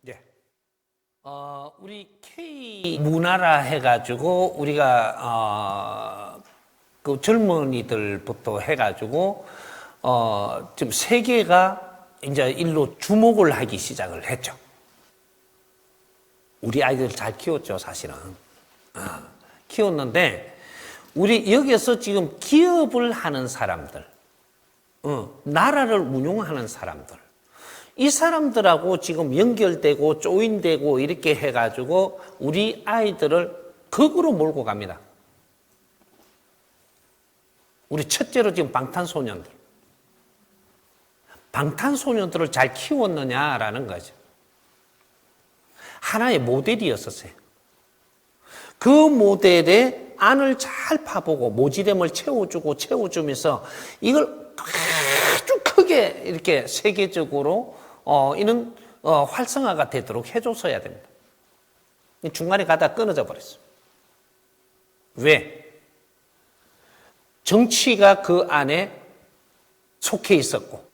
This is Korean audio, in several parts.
네. 우리 K 문화라 해가지고 우리가 그 젊은이들부터 해가지고 지금 세계가 이제 일로 주목을 하기 시작을 했죠. 우리 아이들 잘 키웠죠, 사실은. 키웠는데 우리 여기서 지금 기업을 하는 사람들, 나라를 운용하는 사람들, 이 사람들하고 지금 연결되고 조인되고 이렇게 해가지고 우리 아이들을 극으로 몰고 갑니다. 우리 첫째로 지금 방탄소년들. 방탄소년들을 잘 키웠느냐라는 거죠. 하나의 모델이었었어요. 그 모델의 안을 잘 파보고 모지렘을 채워주면서 이걸 아주 크게 이렇게 세계적으로 이런 활성화가 되도록 해줬어야 됩니다. 중간에 가다 끊어져 버렸어요. 왜? 정치가 그 안에 속해 있었고,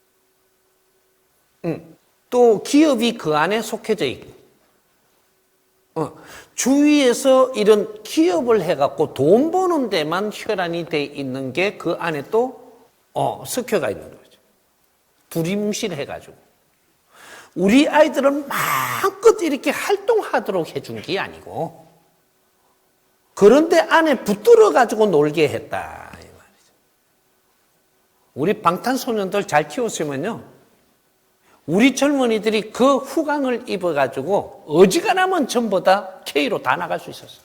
또 기업이 그 안에 속해져 있고, 주위에서 이런 기업을 해갖고 돈 버는 데만 혈안이 돼 있는 게 그 안에 또 섞여가 있는 거죠. 두리뭉실해가지고. 우리 아이들은 마음껏 이렇게 활동하도록 해준 게 아니고, 그런데 안에 붙들어가지고 놀게 했다. 이 말이죠. 우리 방탄소년들 잘 키웠으면요, 우리 젊은이들이 그 후광을 입어가지고 어지간하면 전부 다 K로 다 나갈 수 있었어요.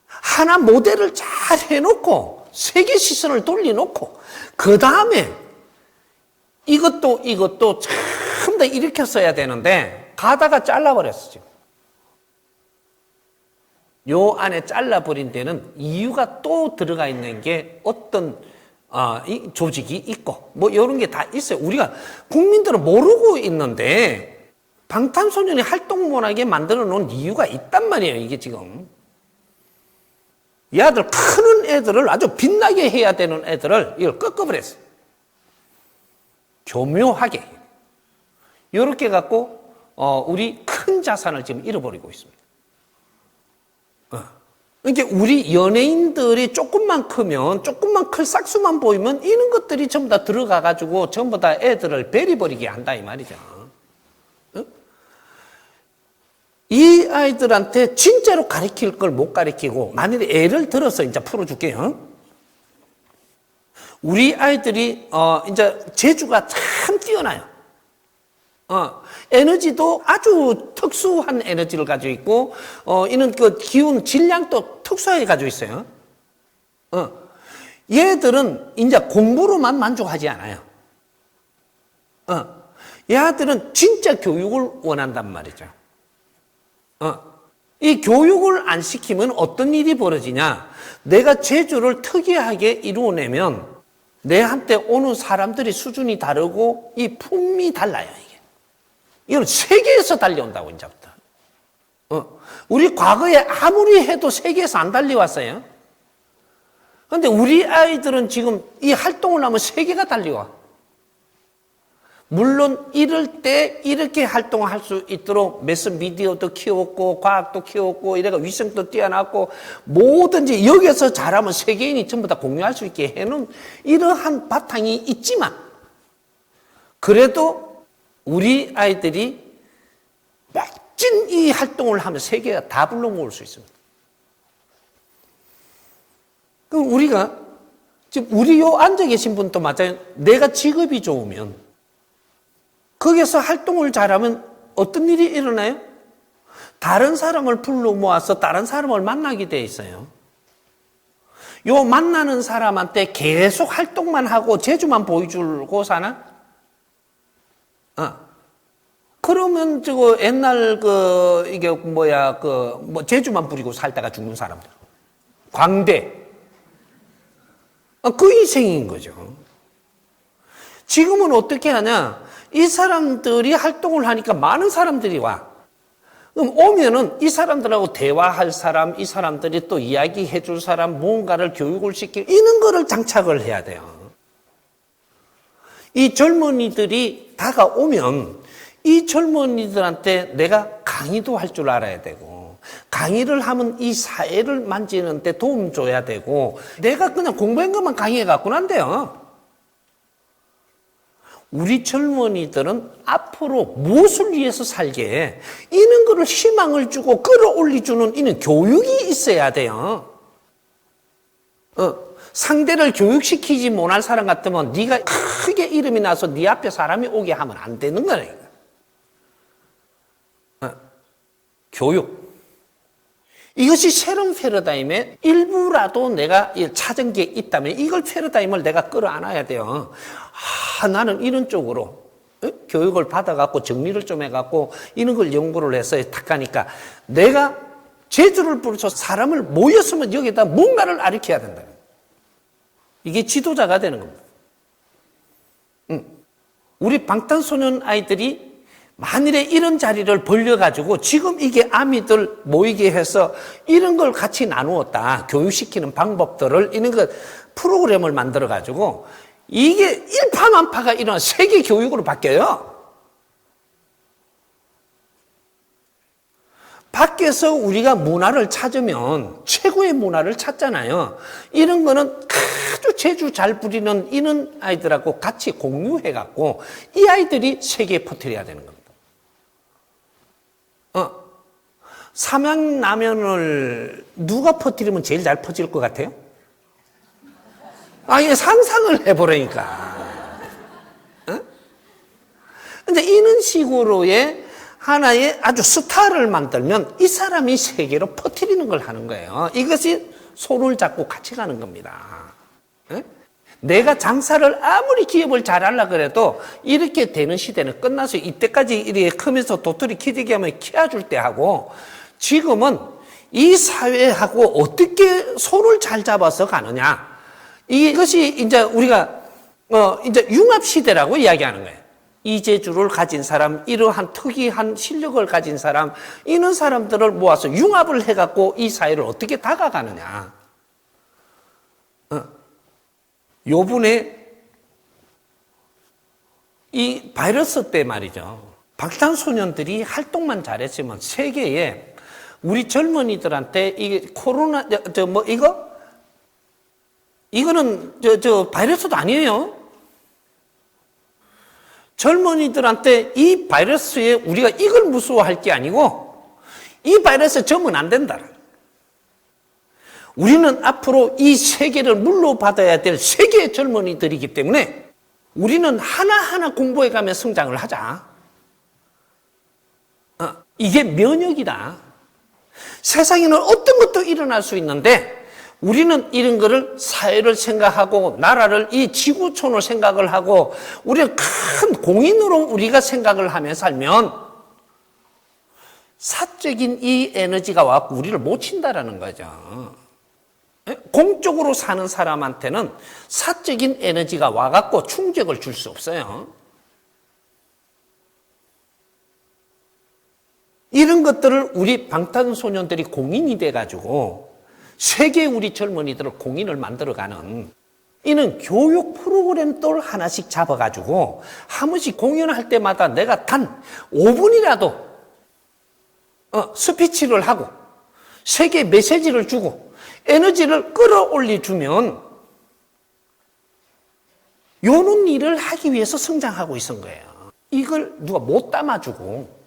하나 모델을 잘 해놓고 세계 시선을 돌려놓고 그 다음에 이것도 참 더 일으켰어야 되는데 가다가 잘라버렸어 지금. 요 안에 잘라버린 데는 이유가 또 들어가 있는 게 어떤 이 조직이 있고 뭐 이런 게 다 있어요. 우리가 국민들은 모르고 있는데 방탄소년이 활동 못하게 만들어 놓은 이유가 있단 말이에요. 이게 지금 이 아들 크는 애들을 아주 빛나게 해야 되는 애들을 이걸 꺾어버렸어요. 교묘하게 이렇게 갖고 우리 큰 자산을 지금 잃어버리고 있습니다. 그러니까 우리 연예인들이 조금만 크면 조금만 클 싹수만 보이면 이런 것들이 전부 다 들어가가지고 전부 다 애들을 베리버리게 한다 이 말이죠. 이 아이들한테 진짜로 가르칠 걸 못 가르치고 만일에 예를 들어서 이제 풀어줄게요. 우리 아이들이 이제 재주가 참 뛰어나요. 에너지도 아주 특수한 에너지를 가지고 있고, 이는 그 기운, 질량도 특수하게 가지고 있어요. 얘들은 이제 공부로만 만족하지 않아요. 얘들은 진짜 교육을 원한단 말이죠. 이 교육을 안 시키면 어떤 일이 벌어지냐? 내가 재주를 특이하게 이루어내면 내한테 오는 사람들이 수준이 다르고 이 품이 달라요, 이게. 이건 세계에서 달려온다고, 이제부터. 우리 과거에 아무리 해도 세계에서 안 달려왔어요. 그런데 우리 아이들은 지금 이 활동을 하면 세계가 달려와. 물론 이럴 때 이렇게 활동할 수 있도록 매스미디어도 키웠고 과학도 키웠고 이래가 위성도 뛰어났고 뭐든지 여기서 잘하면 세계인이 전부 다 공유할 수 있게 해놓은 이러한 바탕이 있지만 그래도 우리 아이들이 멋진 이 활동을 하면 세계가 다 불러모을 수 있습니다. 그럼 우리가 지금 우리 요 앉아 계신 분도 맞아요. 내가 직업이 좋으면 거기서 활동을 잘하면 어떤 일이 일어나요? 다른 사람을 불러 모아서 다른 사람을 만나게 돼 있어요. 요 만나는 사람한테 계속 활동만 하고 재주만 보여주고 사나? 그러면 저거 옛날 이게 뭐야 재주만 부리고 살다가 죽는 사람들. 광대. 그 인생인 거죠. 지금은 어떻게 하냐? 이 사람들이 활동을 하니까 많은 사람들이 와. 그럼 오면은 이 사람들하고 대화할 사람, 이 사람들이 또 이야기해 줄 사람, 무언가를 교육을 시킬, 이런 거를 장착을 해야 돼요. 이 젊은이들이 다가오면 이 젊은이들한테 내가 강의도 할 줄 알아야 되고, 강의를 하면 이 사회를 만지는 데 도움 줘야 되고, 내가 그냥 공부한 것만 강의해 갖고는 안 돼요. 우리 젊은이들은 앞으로 무엇을 위해서 살게, 이런 거를 희망을 주고 끌어올려주는 이는 교육이 있어야 돼요. 상대를 교육시키지 못할 사람 같으면 네가 크게 이름이 나서 네 앞에 사람이 오게 하면 안 되는 거라니까. 교육. 이것이 새로운 패러다임의 일부라도 내가 찾은 게 있다면 이걸 패러다임을 내가 끌어안아야 돼요. 나는 이런 쪽으로 교육을 받아갖고 정리를 좀 해갖고 이런 걸 연구를 해서 탁 가니까 내가 재주를 부려서 사람을 모였으면 여기다 뭔가를 가르쳐야 된다. 이게 지도자가 되는 겁니다. 우리 방탄소년 아이들이 만일에 이런 자리를 벌려가지고 지금 이게 아미들 모이게 해서 이런 걸 같이 나누었다. 교육시키는 방법들을 이런 거 프로그램을 만들어가지고 이게 일파만파가 일어나 세계 교육으로 바뀌어요. 밖에서 우리가 문화를 찾으면 최고의 문화를 찾잖아요. 이런 거는 아주 재주 잘 부리는 이런 아이들하고 같이 공유해갖고 이 아이들이 세계에 퍼뜨려야 되는 겁니다. 삼양라면을 누가 퍼뜨리면 제일 잘 퍼질 것 같아요? 이게 상상을 해보라니까. 근데 이런 식으로의 하나의 아주 스타를 만들면 이 사람이 세계로 퍼뜨리는 걸 하는 거예요. 이것이 손을 잡고 같이 가는 겁니다. 내가 장사를 아무리 기업을 잘하려고 그래도 이렇게 되는 시대는 끝나서 이때까지 이렇게 크면서 도토리 키재기 하면 키워줄 때 하고 지금은 이 사회하고 어떻게 손을 잘 잡아서 가느냐. 이것이 이제 우리가 이제 융합 시대라고 이야기하는 거예요. 이 재주를 가진 사람, 이러한 특이한 실력을 가진 사람, 이런 사람들을 모아서 융합을 해갖고 이 사회를 어떻게 다가가느냐. 요번에 이 바이러스 때 말이죠. 방탄소년들이 활동만 잘했으면 세계에 우리 젊은이들한테 이게 코로나, 이거는 바이러스도 아니에요. 젊은이들한테 이 바이러스에 우리가 이걸 무서워할 게 아니고 이 바이러스에 접으면 안 된다. 우리는 앞으로 이 세계를 물러받아야 될 세계의 젊은이들이기 때문에 우리는 하나하나 공부해가며 성장을 하자. 이게 면역이다. 세상에는 어떤 것도 일어날 수 있는데 우리는 이런 거를 사회를 생각하고 나라를 이 지구촌을 생각을 하고 우리는 큰 공인으로 우리가 생각을 하며 살면 사적인 이 에너지가 와서 우리를 못 친다라는 거죠. 공적으로 사는 사람한테는 사적인 에너지가 와갖고 충격을 줄 수 없어요. 이런 것들을 우리 방탄소년들이 공인이 돼가지고 세계 우리 젊은이들을 공인을 만들어가는 이는 교육 프로그램들 하나씩 잡아가지고 한 번씩 공연할 때마다 내가 단 5분이라도 스피치를 하고 세계 메시지를 주고 에너지를 끌어올려주면 요런 일을 하기 위해서 성장하고 있은 거예요. 이걸 누가 못 담아주고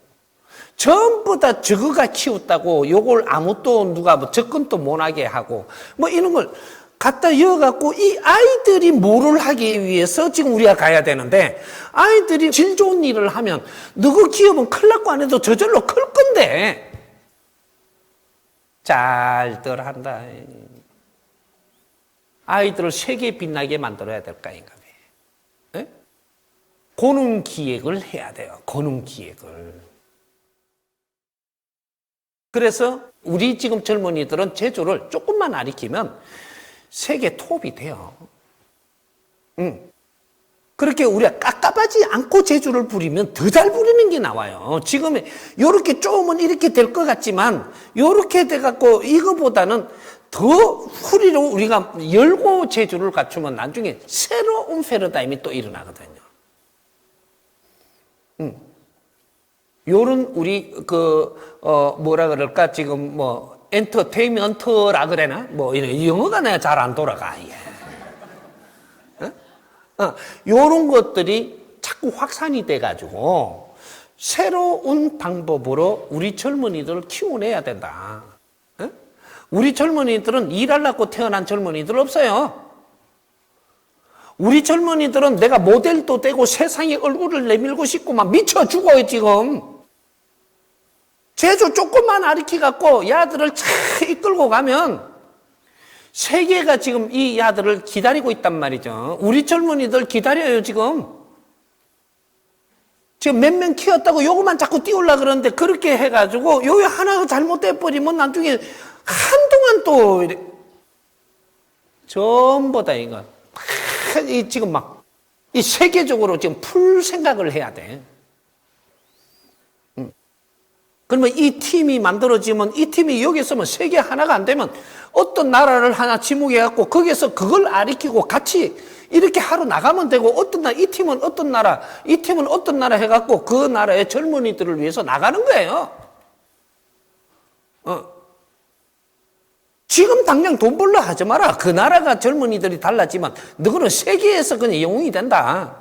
전부 다 저거가 키웠다고 요걸 아무도 누가 뭐 접근도 못하게 하고 뭐 이런 걸 갖다 이어갖고 이 아이들이 뭐를 하기 위해서 지금 우리가 가야 되는데 아이들이 질 좋은 일을 하면 너그 기업은 클 났고 안 해도 저절로 클 건데 잘들 한다. 아이들을 세계에 빛나게 만들어야 될 거 아닌가. 고능 기획을 해야 돼요. 고능 기획을. 그래서 우리 지금 젊은이들은 재주를 조금만 가르치면 세계 톱이 돼요. 그렇게 우리가 깝깝하지 않고 재주를 부리면 더 잘 부리는 게 나와요. 지금 요렇게 쪼으면 이렇게 될 것 같지만 요렇게 돼갖고 이거보다는 더 후리로 우리가 열고 재주를 갖추면 나중에 새로운 패러다임이 또 일어나거든요. 요런 우리 뭐라 그럴까 지금 뭐 엔터테인먼트라 그래나 뭐 이런 영어가 내가 잘 안 돌아가. 요런 것들이 자꾸 확산이 돼가지고 새로운 방법으로 우리 젊은이들을 키워내야 된다. 우리 젊은이들은 일하려고 태어난 젊은이들 없어요. 우리 젊은이들은 내가 모델도 되고 세상에 얼굴을 내밀고 싶고 막 미쳐 죽어요 지금. 제주 조금만 아리키 갖고 야들을 촥 이끌고 가면 세계가 지금 이 야들을 기다리고 있단 말이죠. 우리 젊은이들 기다려요 지금. 지금 몇 명 키웠다고 요거만 자꾸 띄우려고 그러는데 그렇게 해가지고 요거 하나가 잘못돼버리면 나중에 한동안 또 이래. 전부 다 이거 지금 막 이 세계적으로 지금 풀 생각을 해야 돼. 그러면 이 팀이 만들어지면 이 팀이 여기 있으면 세계 하나가 안 되면 어떤 나라를 하나 지목해갖고 거기에서 그걸 아리키고 같이 이렇게 하러 나가면 되고 어떤 나라, 이 팀은 어떤 나라, 이 팀은 어떤 나라 해갖고 그 나라의 젊은이들을 위해서 나가는 거예요. 지금 당장 돈 벌러 하지 마라. 그 나라가 젊은이들이 달라지면 너는 세계에서 그냥 영웅이 된다.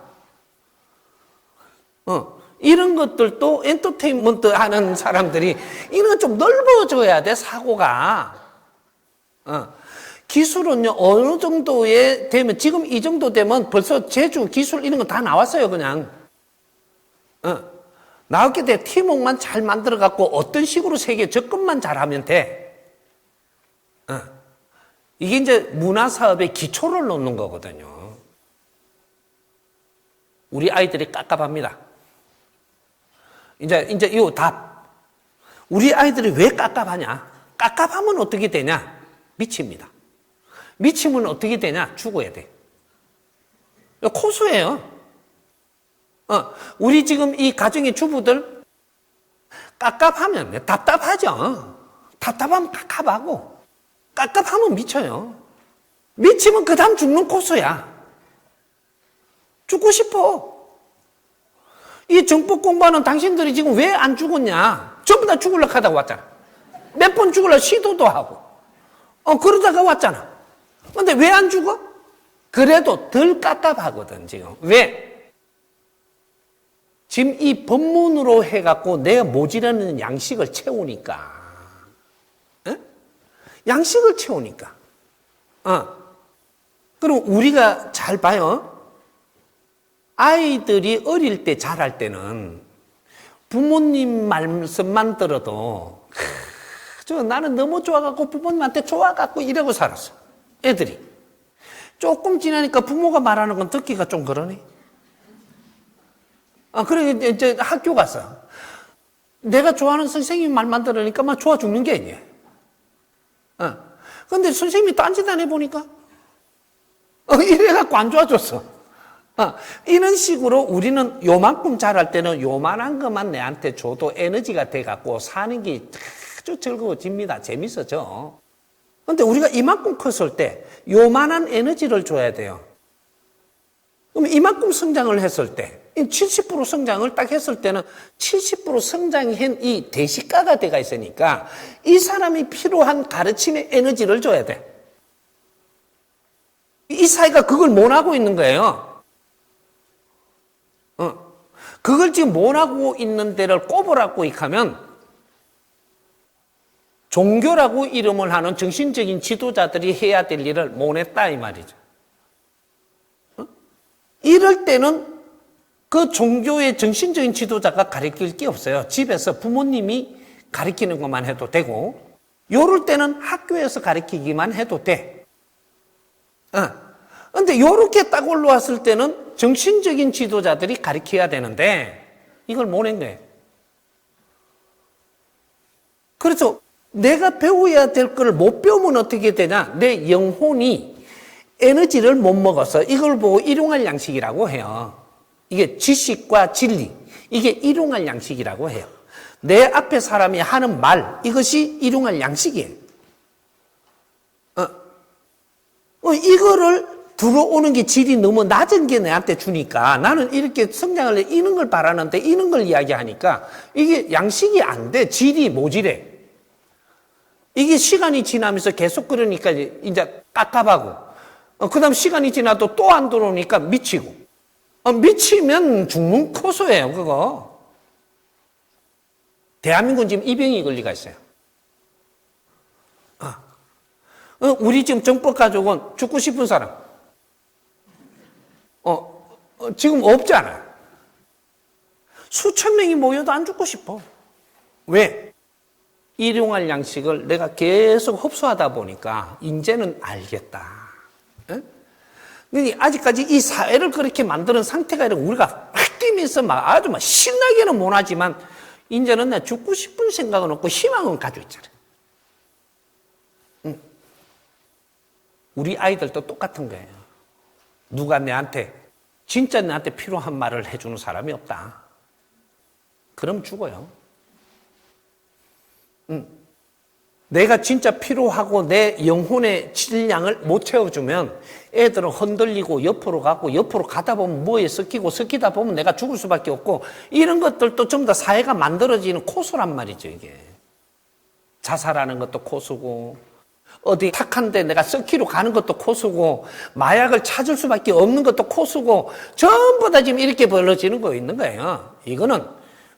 이런 것들도 엔터테인먼트 하는 사람들이 이런 좀 넓어져야 돼, 사고가. 기술은요, 어느 정도에 되면, 지금 이 정도 되면 벌써 제주 기술 이런 거 다 나왔어요, 그냥. 나왔게 돼. 팀워크만 잘 만들어갖고 어떤 식으로 세계 접근만 잘하면 돼. 이게 이제 문화사업의 기초를 놓는 거거든요. 우리 아이들이 깝깝합니다. 이제 이 답. 우리 아이들이 왜 깝깝하냐? 깝깝하면 어떻게 되냐? 미칩니다. 미치면 어떻게 되냐? 죽어야 돼. 코수예요. 우리 지금 이 가정의 주부들 깝깝하면 답답하죠. 답답하면 깝깝하고 깝깝하면 미쳐요. 미치면 그 다음 죽는 코수야. 죽고 싶어. 이 정법 공부하는 당신들이 지금 왜 안 죽었냐? 전부 다 죽으려고 하다가 왔잖아. 몇 번 죽으려고 시도도 하고. 그러다가 왔잖아. 근데 왜 안 죽어? 그래도 덜 깝깝하거든, 지금. 왜? 지금 이 법문으로 해갖고 내가 모자라는 양식을 채우니까. 양식을 채우니까. 그럼 우리가 잘 봐요. 아이들이 어릴 때 자랄 때는 부모님 말씀만 들어도 나는 너무 좋아갖고 부모님한테 좋아갖고 이러고 살았어. 애들이. 조금 지나니까 부모가 말하는 건 듣기가 좀 그러네. 그래 이제 학교 가서 내가 좋아하는 선생님 말만 들으니까 막 좋아 죽는 게 아니에요. 근데 선생님이 딴짓 안 해보니까 이래갖고 안 좋아졌어. 이런 식으로 우리는 요만큼 자랄 때는 요만한 것만 내한테 줘도 에너지가 돼갖고 사는 게 아주 즐거워집니다. 재밌어져. 근데 우리가 이만큼 컸을 때 요만한 에너지를 줘야 돼요. 그럼 이만큼 성장을 했을 때 70% 성장을 딱 했을 때는 70% 성장한 이 대식가가 돼가 있으니까 이 사람이 필요한 가르침의 에너지를 줘야 돼. 이 사회가 그걸 못하고 있는 거예요. 그걸 지금 못하고 있는 데를 꼽으라고 하면 종교라고 이름을 하는 정신적인 지도자들이 해야 될 일을 못했다 이 말이죠. 이럴 때는 그 종교의 정신적인 지도자가 가르칠 게 없어요. 집에서 부모님이 가르치는 것만 해도 되고 요럴 때는 학교에서 가르치기만 해도 돼. 근데 요렇게 딱 올라왔을 때는 정신적인 지도자들이 가르쳐야 되는데 이걸 못한 거예요. 그래서 내가 배워야 될 걸 못 배우면 어떻게 되냐? 내 영혼이 에너지를 못 먹어서 이걸 보고 일용할 양식이라고 해요. 이게 지식과 진리, 이게 일용할 양식이라고 해요. 내 앞에 사람이 하는 말, 이것이 일용할 양식이에요. 이거를 들어오는 게 질이 너무 낮은 게 내한테 주니까 나는 이렇게 성장을 해 이런 걸 바라는데 이런 걸 이야기하니까 이게 양식이 안 돼. 질이 모질해. 이게 시간이 지나면서 계속 그러니까 이제 깝깝하고 그 다음 시간이 지나도 또 안 들어오니까 미치고 미치면 죽는 코소예요 그거. 대한민국은 지금 이 병이 걸리가 있어요. 우리 지금 정법 가족은 죽고 싶은 사람 지금 없잖아. 수천 명이 모여도 안 죽고 싶어. 왜? 일용할 양식을 내가 계속 흡수하다 보니까 이제는 알겠다. 아직까지 이 사회를 그렇게 만드는 상태가 아니라 우리가 확 뛰면서 막 아주 막 신나게는 못하지만 이제는 나 죽고 싶은 생각은 없고 희망은 가지고 있잖아. 우리 아이들도 똑같은 거예요. 누가 진짜 내한테 필요한 말을 해주는 사람이 없다. 그럼 죽어요. 내가 진짜 필요하고 내 영혼의 질량을 못 채워주면 애들은 흔들리고 옆으로 가고 옆으로 가다 보면 뭐에 섞이다 보면 내가 죽을 수밖에 없고 이런 것들도 전부 다 사회가 만들어지는 코수란 말이죠 이게. 자살하는 것도 코수고 어디 탁한데 내가 썩기로 가는 것도 코수고 마약을 찾을 수밖에 없는 것도 코수고 전부 다 지금 이렇게 벌어지는 거 있는 거예요. 이거는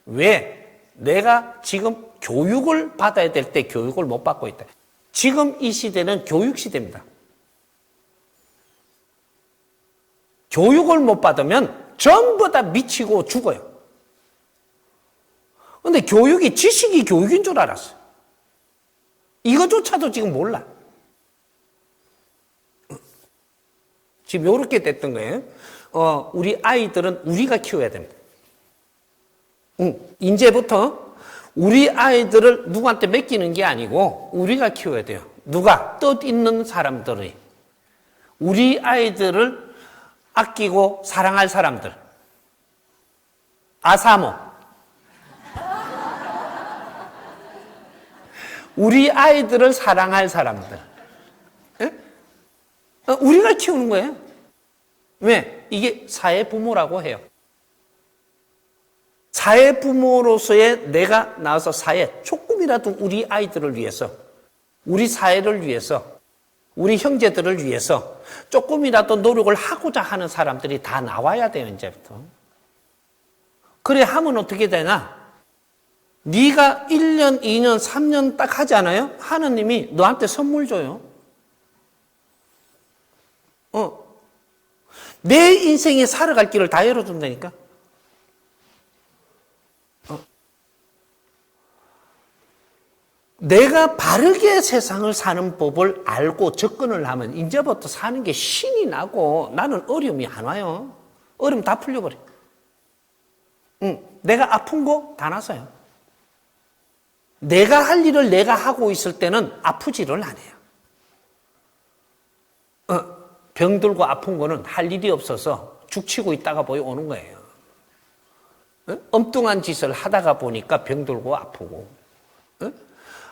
왜 내가 지금 교육을 받아야 될 때 교육을 못 받고 있다. 지금 이 시대는 교육 시대입니다. 교육을 못 받으면 전부 다 미치고 죽어요. 그런데 지식이 교육인 줄 알았어요. 이거조차도 지금 몰라. 지금 이렇게 됐던 거예요. 우리 아이들은 우리가 키워야 됩니다. 이제부터 우리 아이들을 누구한테 맡기는 게 아니고 우리가 키워야 돼요. 누가? 뜻 있는 사람들이. 우리 아이들을 아끼고 사랑할 사람들. 아사모. 우리 아이들을 사랑할 사람들. 예? 우리가 키우는 거예요. 왜? 이게 사회 부모라고 해요. 사회 부모로서의 내가 나와서 조금이라도 우리 아이들을 위해서, 우리 사회를 위해서, 우리 형제들을 위해서 조금이라도 노력을 하고자 하는 사람들이 다 나와야 돼요, 이제부터. 그래 하면 어떻게 되나? 네가 1년, 2년, 3년 딱 하잖아요? 하느님이 너한테 선물 줘요. 내 인생에 살아갈 길을 다 열어준다니까? 내가 바르게 세상을 사는 법을 알고 접근을 하면 이제부터 사는 게 신이 나고 나는 어려움이 안 와요. 어려움 다 풀려버려. 내가 아픈 거 다 나서요. 내가 할 일을 내가 하고 있을 때는 아프지를 않아요. 병들고 아픈 거는 할 일이 없어서 죽치고 있다가 보여 오는 거예요. 엉뚱한 짓을 하다가 보니까 병들고 아프고.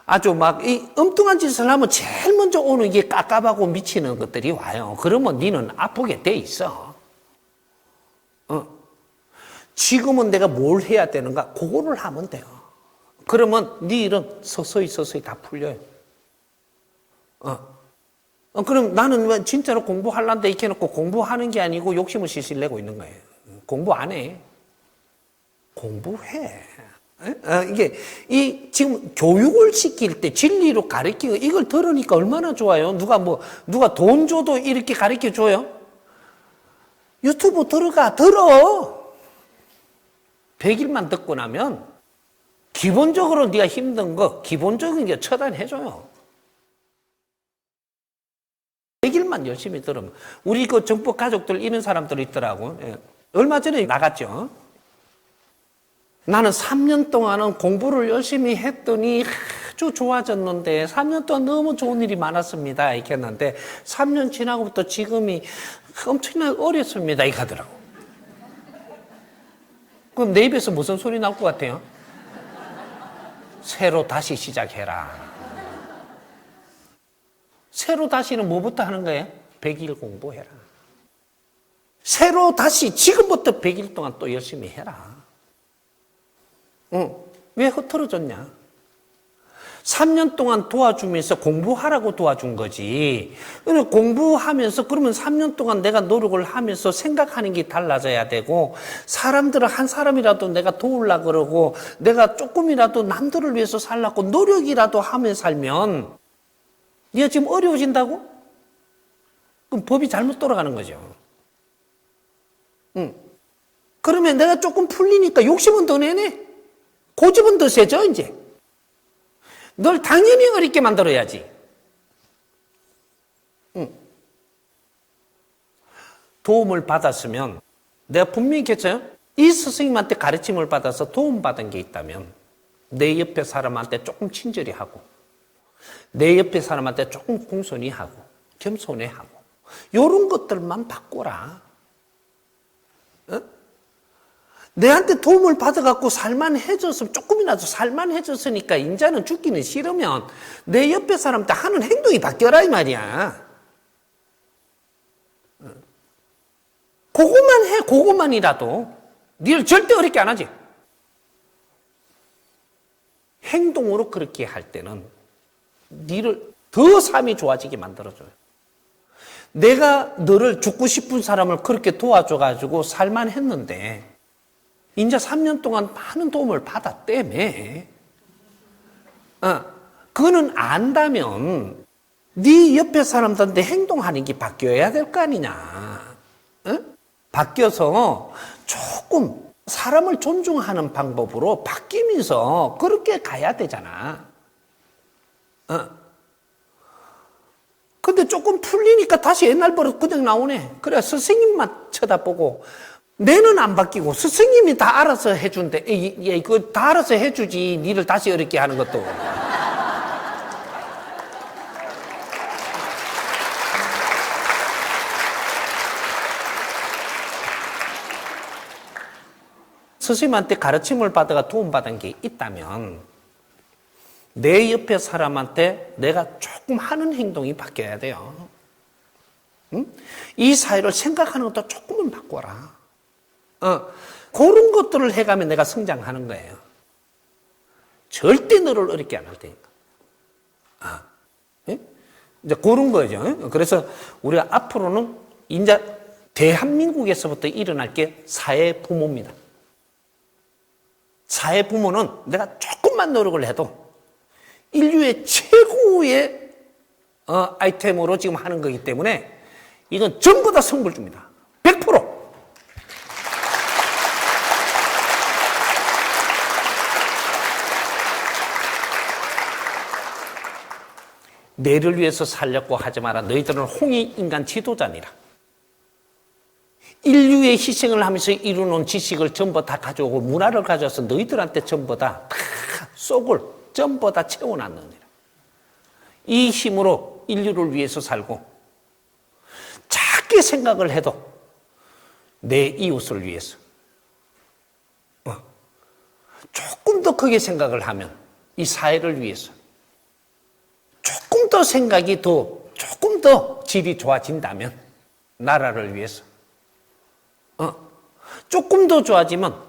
아주 막 이 엉뚱한 짓을 하면 제일 먼저 오는 게 깝깝하고 미치는 것들이 와요. 그러면 니는 아프게 돼 있어. 지금은 내가 뭘 해야 되는가? 그거를 하면 돼요. 그러면 네 일은 서서히 다 풀려요. 그럼 나는 왜 진짜로 공부하려는데 이렇게 해놓고 공부하는 게 아니고 욕심을 실실 내고 있는 거예요. 공부 안 해. 공부해. 이게 지금 교육을 시킬 때 진리로 가르치고 이걸 들으니까 얼마나 좋아요. 누가 돈 줘도 이렇게 가르쳐 줘요? 유튜브 들어. 100일만 듣고 나면 기본적으로 네가 힘든 거 기본적인 게 처단해줘요. 100일만 열심히 들으면. 우리 그 정법 가족들 이런 사람들 있더라고. 얼마 전에 나갔죠. 나는 3년 동안은 공부를 열심히 했더니 아주 좋아졌는데 3년 동안 너무 좋은 일이 많았습니다. 이렇게 했는데 3년 지나고부터 지금이 엄청나게 어렵습니다. 이렇게 하더라고. 그럼 내 입에서 무슨 소리 나올 것 같아요? 새로 다시 시작해라. 새로 다시는 뭐부터 하는 거예요? 100일 공부해라. 새로 다시 지금부터 100일 동안 또 열심히 해라. 왜 흐트러졌냐? 3년 동안 도와주면서 공부하라고 도와준 거지. 공부하면서 그러면 3년 동안 내가 노력을 하면서 생각하는 게 달라져야 되고, 사람들을 한 사람이라도 내가 도우려고 그러고, 내가 조금이라도 남들을 위해서 살라고 노력이라도 하며 살면 네가 지금 어려워진다고? 그럼 법이 잘못 돌아가는 거죠. 그러면 내가 조금 풀리니까 욕심은 더 내네. 고집은 더 세죠, 이제. 널 당연히 어렵게 만들어야지. 도움을 받았으면 내가 분명히 했어요. 이 스승님한테 가르침을 받아서 도움받은 게 있다면 내 옆에 사람한테 조금 친절히 하고, 내 옆에 사람한테 조금 공손히 하고, 겸손히 하고, 이런 것들만 바꿔라. 내한테 도움을 받아갖고 살만해졌으면, 조금이라도 살만해졌으니까 인자는 죽기는 싫으면 내 옆에 사람한테 하는 행동이 바뀌어라 이 말이야. 그것만 해, 그것만이라도. 니를 절대 어렵게 안 하지. 행동으로 그렇게 할 때는 니를 더 삶이 좋아지게 만들어줘요. 내가 너를 죽고 싶은 사람을 그렇게 도와줘가지고 살만했는데 이제 3년 동안 많은 도움을 받았다며. 그거는 안다면 네 옆에 사람들한테 행동하는 게 바뀌어야 될 거 아니냐. 바뀌어서 조금 사람을 존중하는 방법으로 바뀌면서 그렇게 가야 되잖아. 근데 조금 풀리니까 다시 옛날 버릇 그냥 나오네. 그래, 스승님만 쳐다보고 내는 안 바뀌고 스승님이 다 알아서 해준대. 그거 다 알아서 해주지. 니를 다시 어렵게 하는 것도. 스승님한테 가르침을 받아가 도움받은 게 있다면 내 옆에 사람한테 내가 조금 하는 행동이 바뀌어야 돼요. 이 사회를 생각하는 것도 조금은 바꿔라. 그런 것들을 해가면 내가 성장하는 거예요. 절대 너를 어렵게 안 할 테니까. 예? 이제 그런 거죠. 그래서 우리가 앞으로는 이제 대한민국에서부터 일어날 게 사회 부모입니다. 사회 부모는 내가 조금만 노력을 해도 인류의 최고의 아이템으로 지금 하는 거기 때문에 이건 전부 다 성불 줍니다. 100%. 내를 위해서 살려고 하지 마라. 너희들은 홍익인간 지도자니라. 인류의 희생을 하면서 이루는 지식을 전부 다 가져오고 문화를 가져와서 너희들한테 전부 다 속을 전부 다 채워놨느니라. 이 힘으로 인류를 위해서 살고 작게 생각을 해도 내 이웃을 위해서 조금 더 크게 생각을 하면 이 사회를 위해서 조금 더 생각이 조금 더 질이 좋아진다면 나라를 위해서 조금 더 좋아지면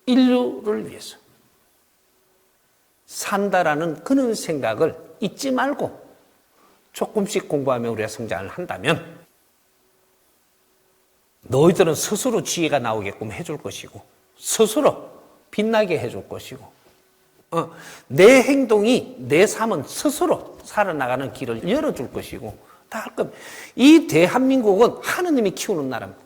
인류를 위해서 산다라는 그런 생각을 잊지 말고 조금씩 공부하며 우리가 성장을 한다면 너희들은 스스로 지혜가 나오게끔 해줄 것이고 스스로 빛나게 해줄 것이고 내 행동이 내 삶은 스스로 살아나가는 길을 열어줄 것이고 다 할 겁니다. 이 대한민국은 하느님이 키우는 나라입니다.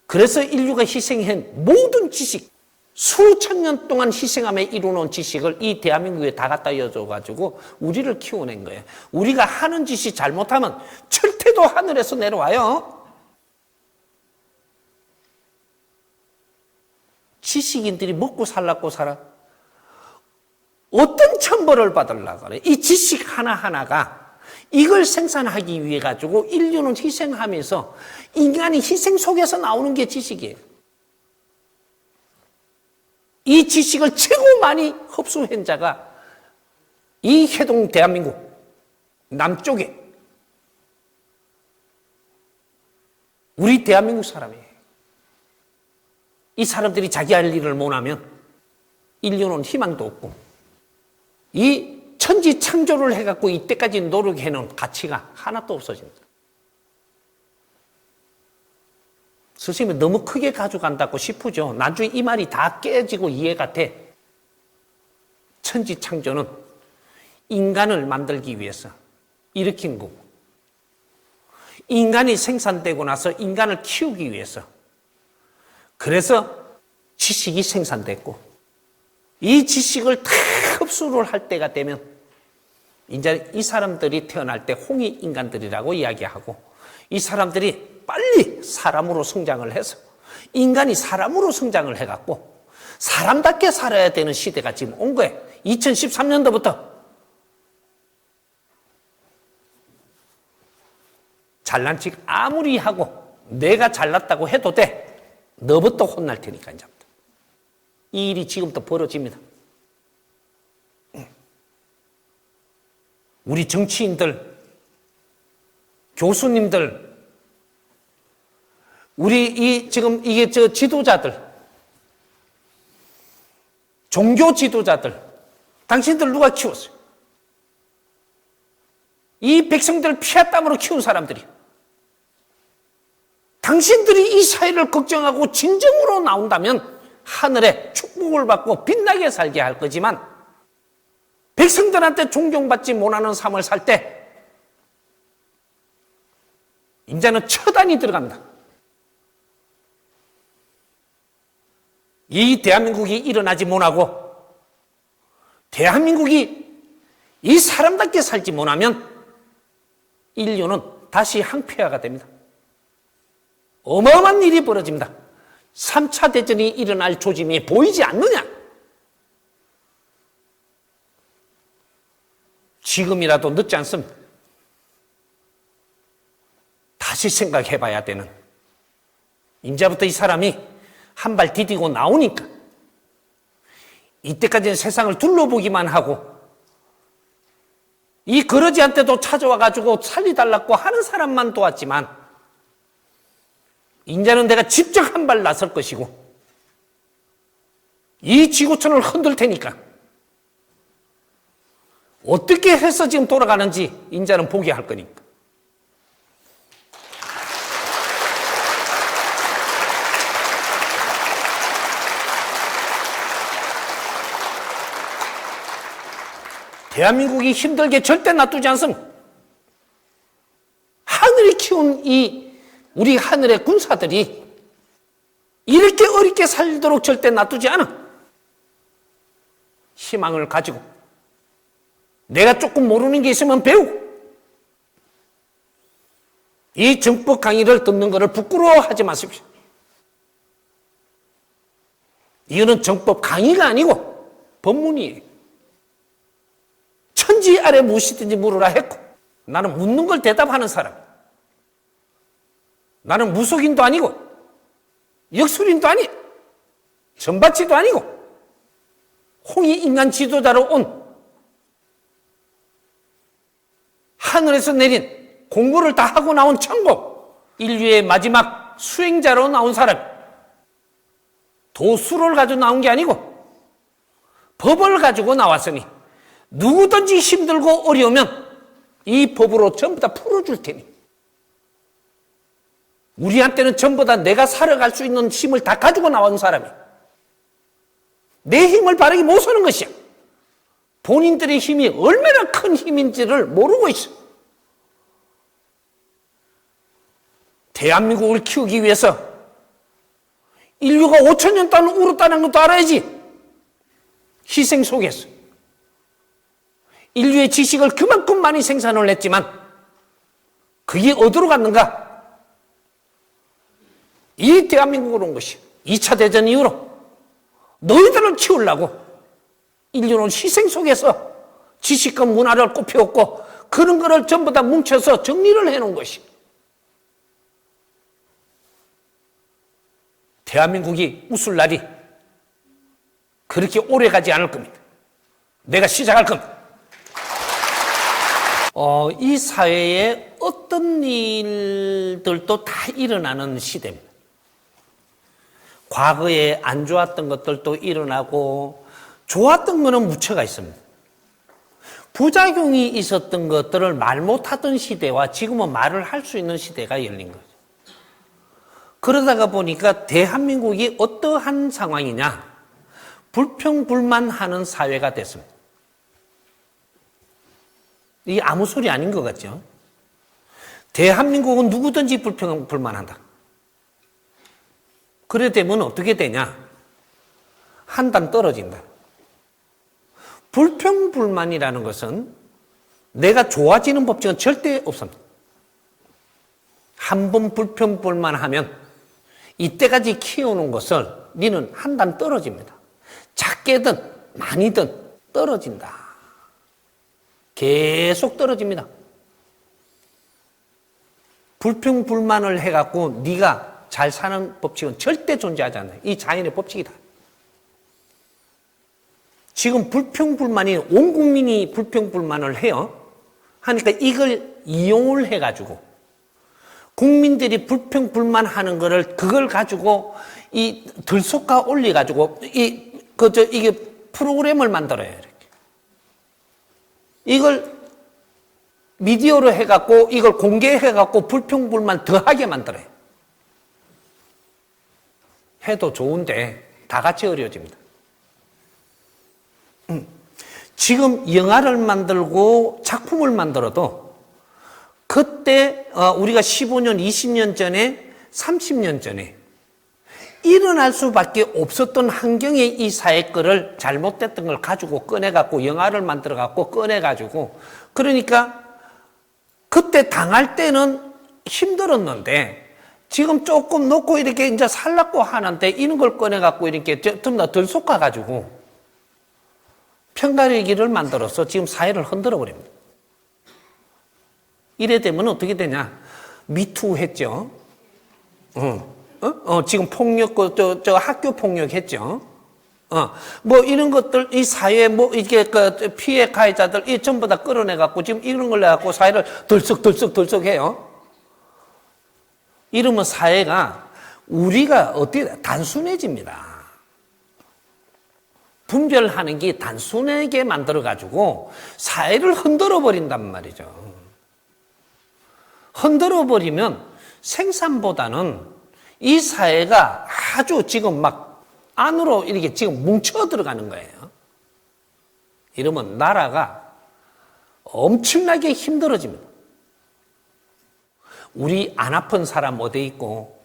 그래서 인류가 희생한 모든 지식, 수천 년 동안 희생하며 이루어놓은 지식을 이 대한민국에 다 갖다 여줘가지고 우리를 키워낸 거예요. 우리가 하는 짓이 잘못하면 철퇴도 하늘에서 내려와요. 지식인들이 먹고 살라고 살아. 어떤 천벌을 받으려고 그래. 이 지식 하나하나가 이걸 생산하기 위해 가지고 인류는 희생하면서 인간이 희생 속에서 나오는 게 지식이에요. 이 지식을 최고 많이 흡수한 자가 이 해동 대한민국 남쪽에 우리 대한민국 사람이에요. 이 사람들이 자기 할 일을 못하면 인류는 희망도 없고, 이 천지 창조를 해갖고 이때까지 노력해놓은 가치가 하나도 없어진다. 선생님이 너무 크게 가져간다고 싶으죠. 나중에 이 말이 다 깨지고 이해가 돼. 천지 창조는 인간을 만들기 위해서 일으킨 거고, 인간이 생산되고 나서 인간을 키우기 위해서, 그래서 지식이 생산됐고, 이 지식을 다 흡수를 할 때가 되면 이제 이 사람들이 태어날 때 홍위 인간들이라고 이야기하고, 이 사람들이 빨리 사람으로 성장을 해서 인간이 사람으로 성장을 해갖고 사람답게 살아야 되는 시대가 지금 온 거예요. 2013년도부터 잘난 척 아무리 하고 내가 잘났다고 해도 돼. 너부터 혼날 테니까 이제부터. 이 일이 지금부터 벌어집니다. 우리 정치인들, 교수님들, 우리 지금 이게 지도자들, 종교 지도자들, 당신들 누가 키웠어요? 이 백성들 피와 땀으로 키운 사람들이. 당신들이 이 사회를 걱정하고 진정으로 나온다면 하늘에 축복을 받고 빛나게 살게 할 거지만, 백성들한테 존경받지 못하는 삶을 살 때 이제는 처단이 들어갑니다. 이 대한민국이 일어나지 못하고 대한민국이 이 사람답게 살지 못하면 인류는 다시 항폐화가 됩니다. 어마어마한 일이 벌어집니다. 3차 대전이 일어날 조짐이 보이지 않느냐? 지금이라도 늦지 않습니다. 다시 생각해 봐야 되는, 이제부터 이 사람이 한 발 디디고 나오니까, 이때까지는 세상을 둘러보기만 하고 이 거러지한테도 찾아와가지고 살리달라고 하는 사람만 도왔지만, 이제는 내가 직접 한 발 나설 것이고 이 지구촌을 흔들 테니까 어떻게 해서 지금 돌아가는지 이제는 보게 할 거니까. 대한민국이 힘들게 절대 놔두지 않습니다. 하늘이 키운 우리 하늘의 군사들이 이렇게 어렵게 살도록 절대 놔두지 않아. 희망을 가지고 내가 조금 모르는 게 있으면 배우고, 이 정법 강의를 듣는 것을 부끄러워하지 마십시오. 이거는 정법 강의가 아니고 법문이에요. 천지 아래 무엇이든지 물으라 했고, 나는 묻는 걸 대답하는 사람. 나는 무속인도 아니고 역술인도 아니, 전밭지도 아니고 홍위 인간 지도자로 온, 하늘에서 내린 공부를 다 하고 나온 천국, 인류의 마지막 수행자로 나온 사람. 도수를 가지고 나온 게 아니고 법을 가지고 나왔으니 누구든지 힘들고 어려우면 이 법으로 전부 다 풀어줄 테니, 우리한테는 전부 다 내가 살아갈 수 있는 힘을 다 가지고 나온 사람이, 내 힘을 바르게 못 쓰는 것이야. 본인들의 힘이 얼마나 큰 힘인지를 모르고 있어. 대한민국을 키우기 위해서 인류가 5천년 동안 울었다는 것도 알아야지. 희생 속에서 인류의 지식을 그만큼 많이 생산을 했지만 그게 어디로 갔는가? 이 대한민국으로 온 것이 2차 대전 이후로 너희들을 키우려고 인류는 희생 속에서 지식과 문화를 꽃피웠고, 그런 거를 전부 다 뭉쳐서 정리를 해놓은 것이. 대한민국이 웃을 날이 그렇게 오래 가지 않을 겁니다. 내가 시작할 겁니다. 이 사회에 어떤 일들도 다 일어나는 시대입니다. 과거에 안 좋았던 것들도 일어나고 좋았던 거는 무채가 있습니다. 부작용이 있었던 것들을 말 못하던 시대와 지금은 말을 할 수 있는 시대가 열린 거죠. 그러다가 보니까 대한민국이 어떠한 상황이냐? 불평불만하는 사회가 됐습니다. 이게 아무 소리 아닌 것 같죠? 대한민국은 누구든지 불평불만한다. 그래 되면 어떻게 되냐? 한 단 떨어진다. 불평불만이라는 것은 내가 좋아지는 법칙은 절대 없습니다. 한 번 불평불만하면 이때까지 키워놓은 것을 너는 한 단 떨어집니다. 작게든 많이든 떨어진다. 계속 떨어집니다. 불평불만을 해갖고 네가 잘 사는 법칙은 절대 존재하지 않아요. 이 자연의 법칙이다. 지금 불평불만이 온 국민이 불평불만을 해요. 하니까 이걸 이용을 해가지고 국민들이 불평불만하는 거를 그걸 가지고 이 들속가 올려가지고 이게 프로그램을 만들어요. 이렇게. 이걸 미디어로 해갖고 이걸 공개해갖고 불평불만 더하게 만들어요. 해도 좋은데 다 같이 어려워집니다. 지금 영화를 만들고 작품을 만들어도 그때 우리가 15년, 20년 전에 30년 전에 일어날 수밖에 없었던 환경의 이 사회 거를 잘못됐던 걸 가지고 꺼내갖고 영화를 만들어갖고 꺼내가지고 그러니까 그때 당할 때는 힘들었는데 지금 조금 놓고 이렇게 이제 살라고 하는데 이런 걸 꺼내갖고 이렇게 좀 더 덜 쏟아가지고 편가르기를 만들어서 지금 사회를 흔들어 버립니다. 이래 되면 어떻게 되냐? 미투 했죠. 지금 폭력, 학교 폭력 했죠. 뭐 이런 것들, 이 사회, 뭐 이게 피해 가해자들, 이 전부 다 끌어내갖고 지금 이런 걸 내갖고 사회를 덜썩 해요. 이러면 사회가 우리가 어떻게 단순해집니다. 분별하는 게 단순하게 만들어가지고 사회를 흔들어 버린단 말이죠. 흔들어 버리면 생산보다는 이 사회가 아주 지금 막 안으로 이렇게 지금 뭉쳐 들어가는 거예요. 이러면 나라가 엄청나게 힘들어집니다. 우리 안 아픈 사람 어디 있고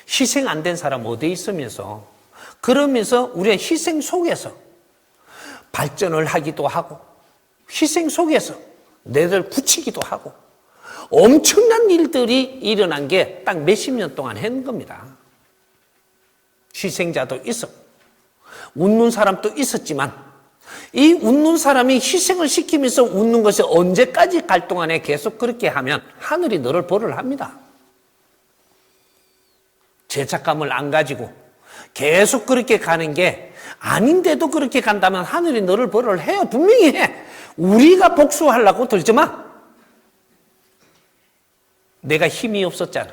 희생 안 된 사람 어디 있으면서 그러면서 우리의 희생 속에서 발전을 하기도 하고 희생 속에서 내를 굳히기도 하고 엄청난 일들이 일어난 게 딱 몇십 년 동안 한 겁니다. 희생자도 있었고 웃는 사람도 있었지만 이 웃는 사람이 희생을 시키면서 웃는 것이 언제까지 갈 동안에 계속 그렇게 하면 하늘이 너를 벌을 합니다. 죄책감을 안 가지고 계속 그렇게 가는 게 아닌데도 그렇게 간다면 하늘이 너를 벌을 해요. 분명히 해. 우리가 복수하려고 들지 마. 내가 힘이 없었잖아.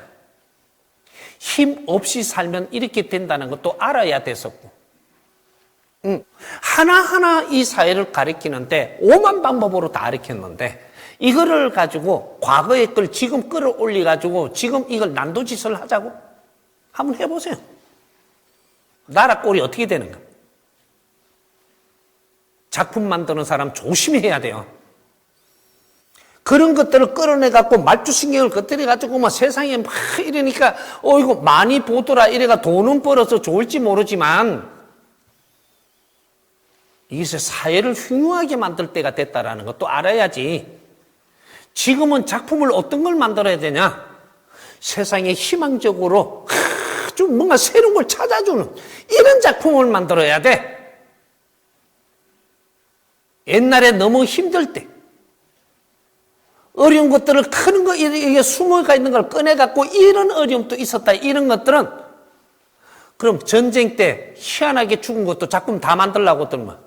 힘 없이 살면 이렇게 된다는 것도 알아야 됐었고. 하나하나 이 사회를 가리키는데 오만 방법으로 다 가리켰는데 이거를 가지고 과거의 걸 지금 끌어올려가지고 지금 이걸 난도짓을 하자고? 한번 해보세요. 나라 꼴이 어떻게 되는가? 작품 만드는 사람 조심해야 돼요. 그런 것들을 끌어내갖고 말투신경을 겉들여가지고 뭐 세상에 막 이러니까 이거 많이 보더라 이래가 돈은 벌어서 좋을지 모르지만 이것이 사회를 흉흉하게 만들 때가 됐다라는 것도 알아야지. 지금은 작품을 어떤 걸 만들어야 되냐? 세상에 희망적으로 아주 뭔가 새로운 걸 찾아주는 이런 작품을 만들어야 돼. 옛날에 너무 힘들 때 어려운 것들을 크는 거 이게 숨어가 있는 걸 꺼내갖고 이런 어려움도 있었다. 이런 것들은 그럼 전쟁 때 희한하게 죽은 것도 작품 다 만들려고 들면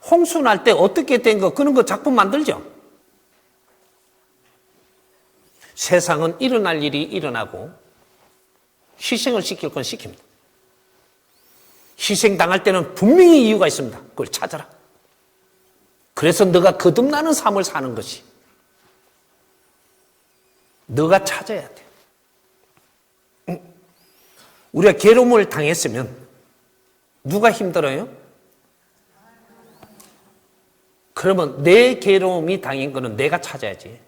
홍수 날 때 어떻게 된 거, 그런 거 작품 만들죠. 세상은 일어날 일이 일어나고 희생을 시킬 건 시킵니다. 희생당할 때는 분명히 이유가 있습니다. 그걸 찾아라. 그래서 너가 거듭나는 삶을 사는 것이 너가 찾아야 돼. 우리가 괴로움을 당했으면 누가 힘들어요? 그러면 내 괴로움이 당한 거는 내가 찾아야지.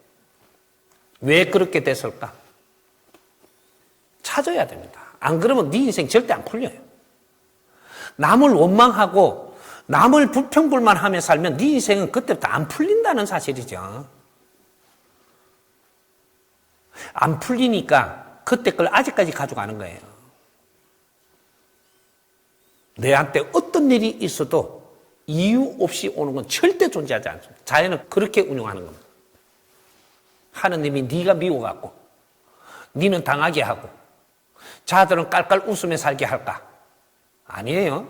왜 그렇게 됐을까? 찾아야 됩니다. 안 그러면 네 인생 절대 안 풀려요. 남을 원망하고 남을 불평불만하며 살면 네 인생은 그때부터 안 풀린다는 사실이죠. 안 풀리니까 그때 걸 아직까지 가져가는 거예요. 내한테 어떤 일이 있어도 이유 없이 오는 건 절대 존재하지 않습니다. 자연은 그렇게 운영하는 겁니다. 하느님이 네가 미워갖고 네는 당하게 하고 자들은 깔깔 웃으며 살게 할까? 아니에요.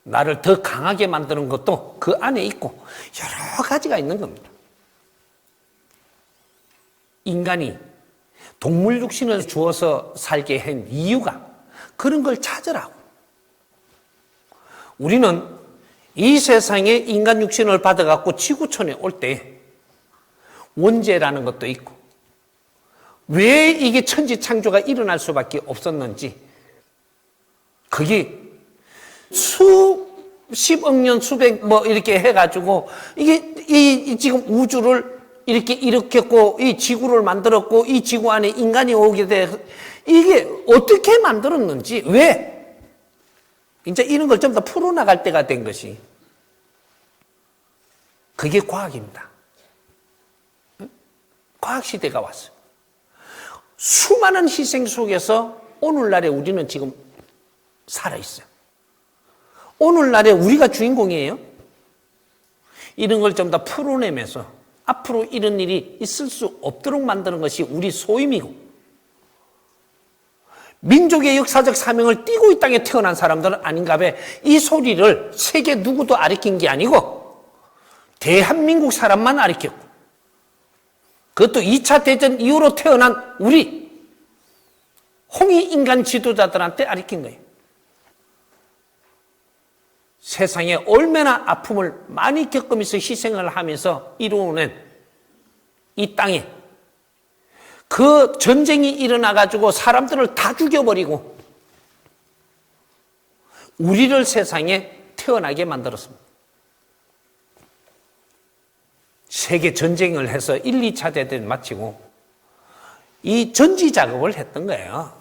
나를 더 강하게 만드는 것도 그 안에 있고 여러 가지가 있는 겁니다. 인간이 동물 육신을 주어서 살게 한 이유가 그런 걸 찾으라고. 우리는 이 세상에 인간 육신을 받아갖고 지구촌에 올 때 원죄라는 것도 있고 왜 이게 천지창조가 일어날 수밖에 없었는지 그게 수십억 년, 수백 이렇게 해가지고 이게 지금 우주를 이렇게 일으켰고 이 지구를 만들었고 이 지구 안에 인간이 오게 돼 이게 어떻게 만들었는지 왜 이제 이런 걸 좀 더 풀어나갈 때가 된 것이 그게 과학입니다. 과학시대가 왔어요. 수많은 희생 속에서 오늘날에 우리는 지금 살아있어요. 오늘날에 우리가 주인공이에요. 이런 걸 좀 더 풀어내면서 앞으로 이런 일이 있을 수 없도록 만드는 것이 우리 소임이고 민족의 역사적 사명을 띠고 이 땅에 태어난 사람들은 아닌가 봐. 이 소리를 세계 누구도 가르친 게 아니고 대한민국 사람만 가르쳤고 그것도 2차 대전 이후로 태어난 우리 홍익인간 지도자들한테 가르친 거예요. 세상에 얼마나 아픔을 많이 겪으면서 희생을 하면서 이루어낸 이 땅에 그 전쟁이 일어나가지고 사람들을 다 죽여버리고 우리를 세상에 태어나게 만들었습니다. 세계 전쟁을 해서 1, 2차 대전 마치고 이 전지 작업을 했던 거예요.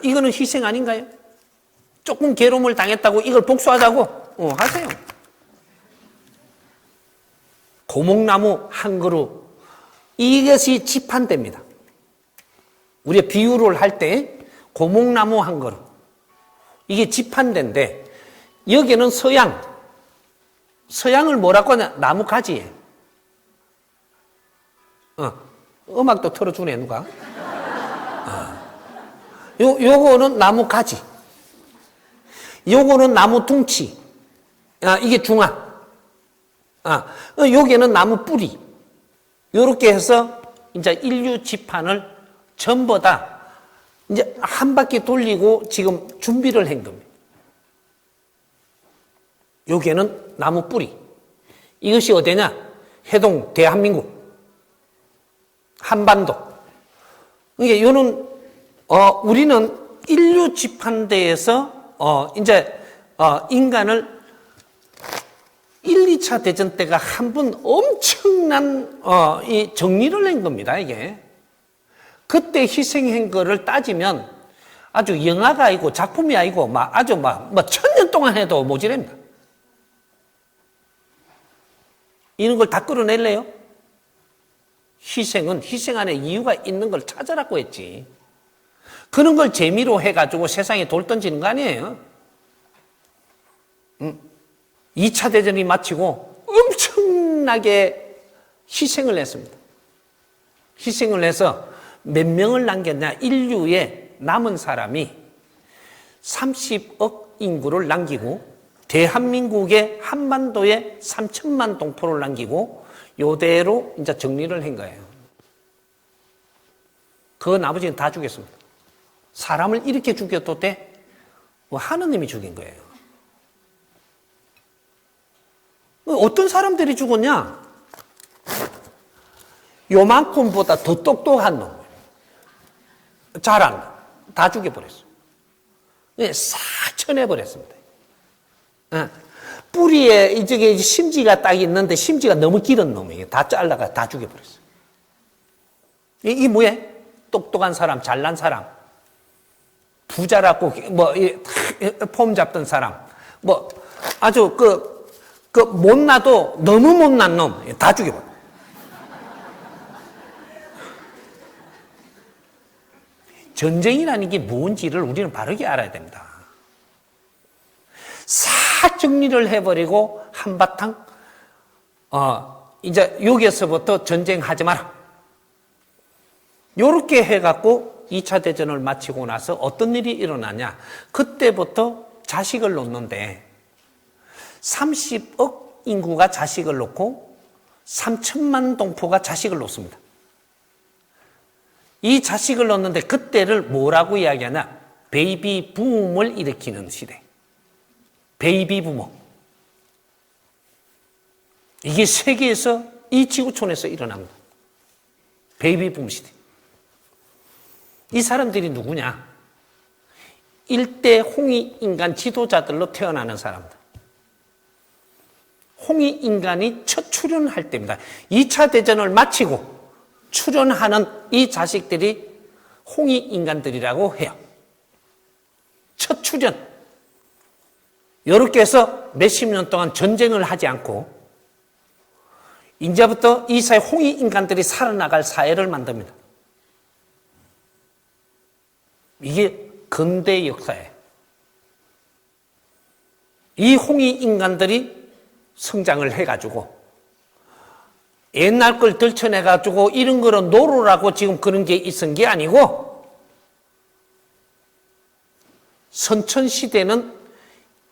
이거는 희생 아닌가요? 조금 괴로움을 당했다고 이걸 복수하자고? 하세요. 고목나무 한 그루 이것이 지판대입니다. 우리가 비유를 할 때 고목나무 한 그루 이게 지판대인데 여기는 서양을 뭐라고 하냐? 나무 가지예요. 음악도 틀어주네 누가? 요거는 나무 가지. 요거는 나무 둥치. 이게 중앙. 여기는 나무 뿌리. 요렇게 해서 이제 인류 지판을 전부 다 이제 한 바퀴 돌리고 지금 준비를 한 겁니다. 여기는 나무 뿌리. 이것이 어디냐? 해동 대한민국. 한반도. 이게 요는 우리는 인류 지판대에서 이제 인간을 1, 2차 대전 때가 한 번 엄청난 이 정리를 한 겁니다. 이게 그때 희생한 거를 따지면 아주 영화가 아니고 작품이 아니고 아주 1000년 동안 해도 모자랍니다. 이런 걸 다 끌어낼래요? 희생은 희생 안에 이유가 있는 걸 찾아라고 했지. 그런 걸 재미로 해가지고 세상에 돌 던지는 거 아니에요. 2차 대전이 마치고 엄청나게 희생을 했습니다. 희생을 해서 몇 명을 남겼냐? 인류에 남은 사람이 30억 인구를 남기고 대한민국의 한반도에 3천만 동포를 남기고 요대로 이제 정리를 한 거예요. 그 나머지는 다 죽였습니다. 사람을 이렇게 죽여도 돼? 뭐 하느님이 죽인 거예요. 어떤 사람들이 죽었냐? 요만큼보다 더 똑똑한 놈. 잘한 놈. 다 죽여버렸어요. 싹 쳐내버렸습니다. 뿌리에 이쪽에 심지가 딱 있는데 심지가 너무 길은 놈이에요. 다 잘라가 다 죽여버렸어요. 이게 뭐야? 똑똑한 사람, 잘난 사람, 부자라고 뭐 폼 잡던 사람, 뭐 아주 못나도 너무 못난 놈 다 죽여버려. 전쟁이라는 게 뭔지를 우리는 바르게 알아야 됩니다. 싹 정리를 해버리고 한바탕 이제 여기에서부터 전쟁하지 마라. 요렇게 해갖고 2차 대전을 마치고 나서 어떤 일이 일어나냐. 그때부터 자식을 놓는데 30억 인구가 자식을 놓고 3천만 동포가 자식을 놓습니다. 이 자식을 놓는데 그때를 뭐라고 이야기하냐. 베이비 붐을 일으키는 시대. 베이비 부모. 이게 세계에서 이 지구촌에서 일어납니다. 베이비 붐 시대. 이 사람들이 누구냐? 일대 홍익인간 지도자들로 태어나는 사람들. 홍익인간이 첫 출현할 때입니다. 2차 대전을 마치고 출현하는 이 자식들이 홍익인간들이라고 해요. 첫 출현. 이렇게 해서 몇십 년 동안 전쟁을 하지 않고 이제부터 이 사회 홍익인간들이 살아나갈 사회를 만듭니다. 이게 근대 역사예요. 이 홍익인간들이 성장을 해가지고 옛날 걸 들춰내가지고 이런 거로 노로라고 지금 그런 게 있은 게 아니고 선천시대는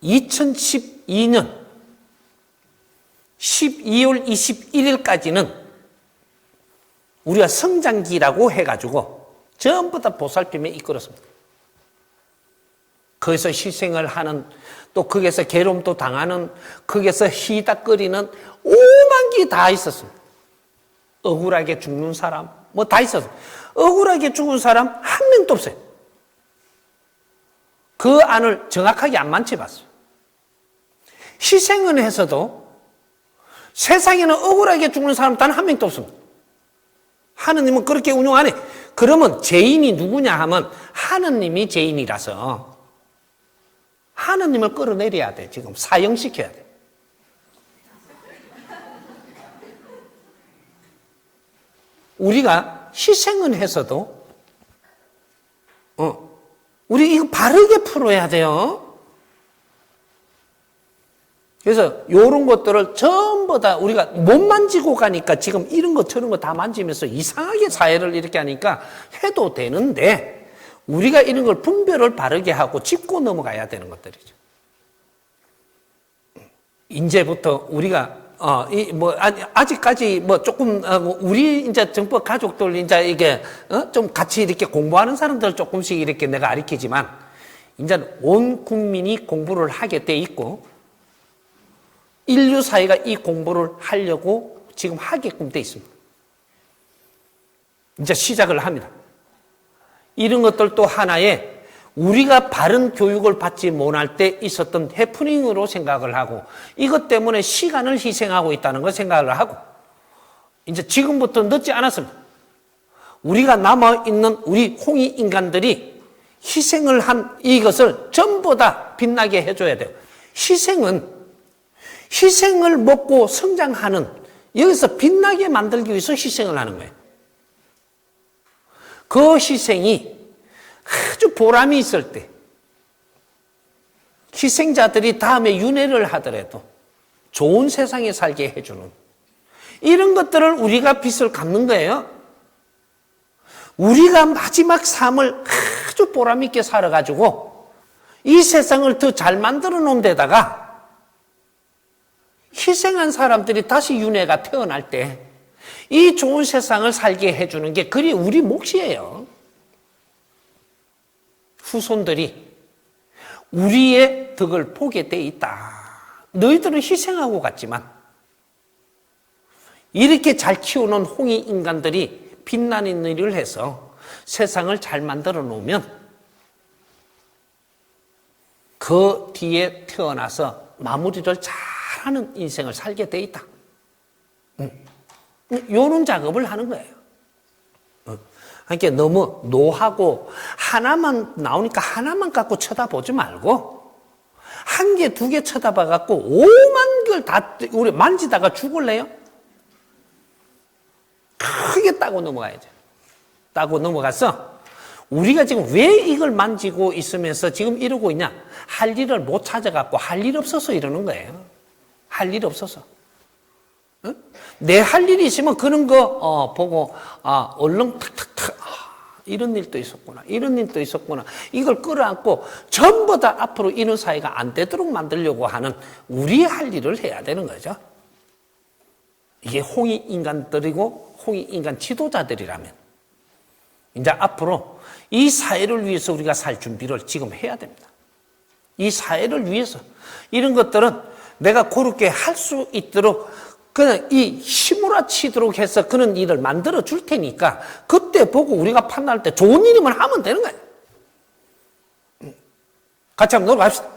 2012년 12월 21일까지는 우리가 성장기라고 해가지고 전부 다 보살핌에 이끌었습니다. 거기서 희생을 하는, 또 거기서 괴로움도 당하는, 거기서 희닥거리는 오만 게 다 있었습니다. 억울하게 죽는 사람, 뭐 다 있었어요. 억울하게 죽은 사람 한 명도 없어요. 그 안을 정확하게 안 만져봤어요. 희생은 해서도 세상에는 억울하게 죽는 사람 단 한 명도 없습니다. 하느님은 그렇게 운영 안 해. 그러면 죄인이 누구냐 하면 하느님이 죄인이라서 하느님을 끌어내려야 돼. 지금 사형시켜야 돼. 우리가 희생은 해서도 우리 이거 바르게 풀어야 돼요. 그래서 이런 것들을 전부 다 우리가 못 만지고 가니까 지금 이런 거 저런 거 다 만지면서 이상하게 사회를 이렇게 하니까 해도 되는데 우리가 이런 걸 분별을 바르게 하고 짚고 넘어가야 되는 것들이죠. 이제부터 우리가 아직까지 조금 우리 이제 정법 가족들 이제 이게 좀 같이 이렇게 공부하는 사람들 조금씩 이렇게 내가 가르치지만 이제 온 국민이 공부를 하게 돼 있고 인류 사회가 이 공부를 하려고 지금 하게끔 돼 있습니다. 이제 시작을 합니다. 이런 것들도 하나의 우리가 바른 교육을 받지 못할 때 있었던 해프닝으로 생각을 하고 이것 때문에 시간을 희생하고 있다는 걸 생각을 하고 이제 지금부터 늦지 않았습니다. 우리가 남아있는 우리 홍익인간들이 희생을 한 이것을 전부 다 빛나게 해줘야 돼요. 희생을 먹고 성장하는 여기서 빛나게 만들기 위해서 희생을 하는 거예요. 그 희생이 아주 보람이 있을 때 희생자들이 다음에 윤회를 하더라도 좋은 세상에 살게 해주는 이런 것들을 우리가 빚을 갚는 거예요. 우리가 마지막 삶을 아주 보람 있게 살아가지고 이 세상을 더 잘 만들어 놓은 데다가 희생한 사람들이 다시 윤회가 태어날 때 이 좋은 세상을 살게 해주는 게 그리 우리 몫이에요. 후손들이 우리의 덕을 보게 돼 있다. 너희들은 희생하고 갔지만 이렇게 잘 키우는 홍이 인간들이 빛나는 일을 해서 세상을 잘 만들어 놓으면 그 뒤에 태어나서 마무리를 잘하는 인생을 살게 돼 있다. 이런 작업을 하는 거예요. 그러니까 너무 노하고 하나만 나오니까 하나만 갖고 쳐다보지 말고 한 개, 두 개 쳐다봐 갖고 5만 개를 다 우리 만지다가 죽을래요? 크게 따고 넘어가야죠. 따고 넘어가서 우리가 지금 왜 이걸 만지고 있으면서 지금 이러고 있냐? 할 일을 못 찾아갖고 할 일 없어서 이러는 거예요. 할 일 없어서. 응? 내 할 일이 있으면 그런 거 보고 얼른 탁탁탁 이런 일도 있었구나. 이런 일도 있었구나. 이걸 끌어안고 전부 다 앞으로 이런 사회가 안 되도록 만들려고 하는 우리의 할 일을 해야 되는 거죠. 이게 홍익 인간들이고 홍익 인간 지도자들이라면 이제 앞으로 이 사회를 위해서 우리가 살 준비를 지금 해야 됩니다. 이 사회를 위해서 이런 것들은 내가 그렇게 할 수 있도록 그냥 이 휘몰아치도록 해서 그런 일을 만들어 줄 테니까 그때 보고 우리가 판단할 때 좋은 일이면 하면 되는 거예요. 같이 한번 놀아갑시다.